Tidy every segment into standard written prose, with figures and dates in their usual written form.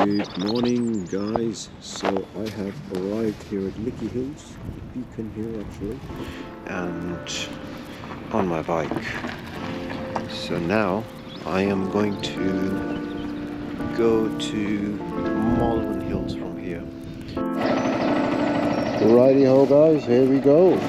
Good morning, guys. So I have arrived here at Lickey Hills, Beacon here actually, and on my bike. So now I am going to go to Malvern Hills from here. Righty ho, guys, here we go.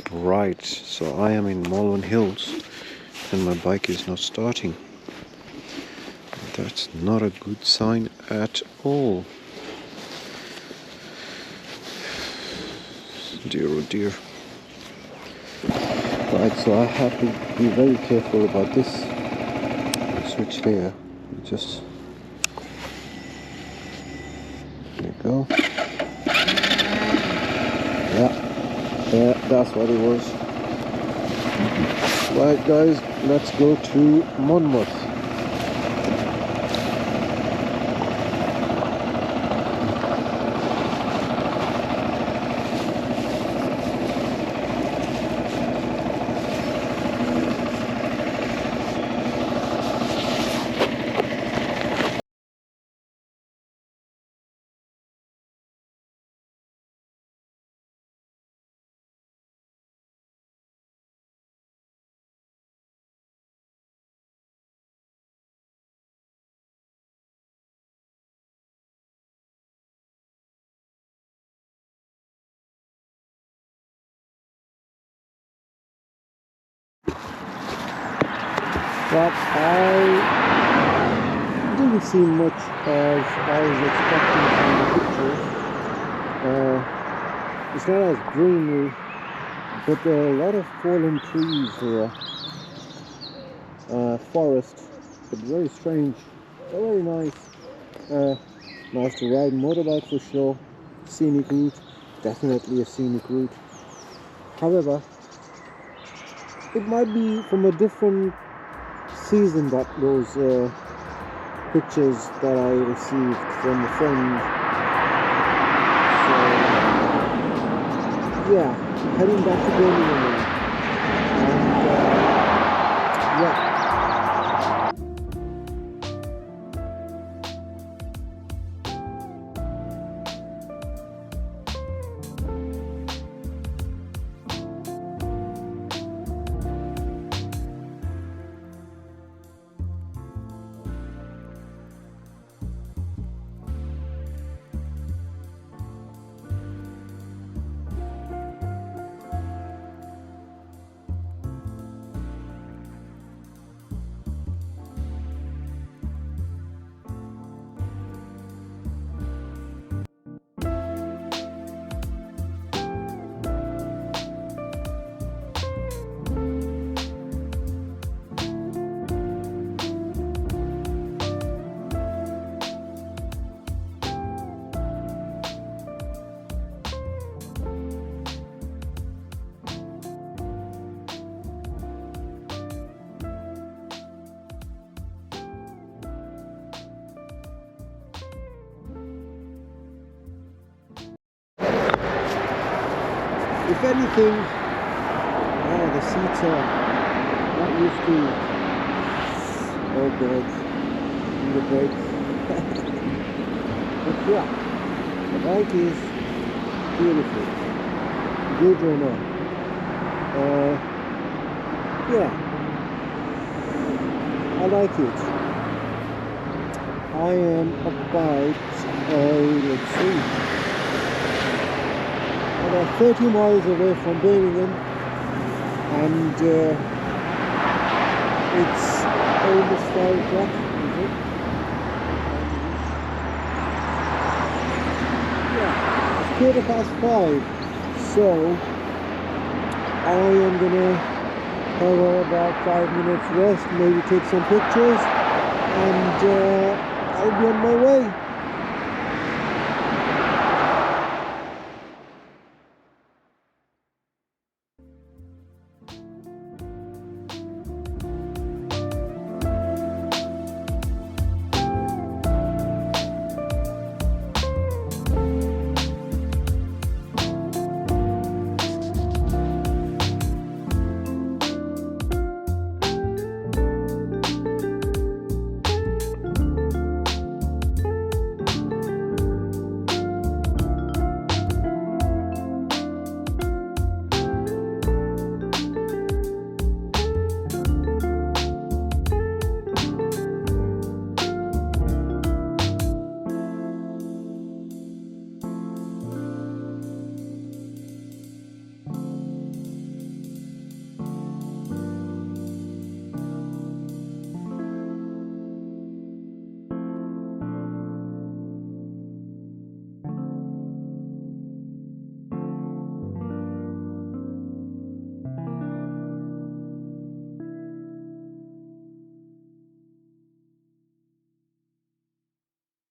Right, so I am in Malvern Hills and my bike is not starting. That's not a good sign at all. Dear oh dear. Right, so I have to be very careful about this switch here. Just there you go. Yeah, that's what it was. Right, guys, let's go to Monmouth. But I didn't see much as I was expecting from the pictures. It's not as greenery, but there are a lot of fallen trees here. Forest, but very strange, very nice. Nice to ride motorbike for sure. Scenic route, definitely a scenic route. However, it might be from a different season that those pictures that I received from a friend. So yeah, heading back to Birmingham now. And yeah. If anything, oh, the seats are not used to it. Oh God, need a break. But yeah, the bike is beautiful, good runner. Yeah, I like it. I am about, let's see, about 30 miles away from Birmingham, and it's almost 5 o'clock, is it? Yeah, it's 5:15, so I am gonna have about 5 minutes rest, maybe take some pictures, and I'll be on my way.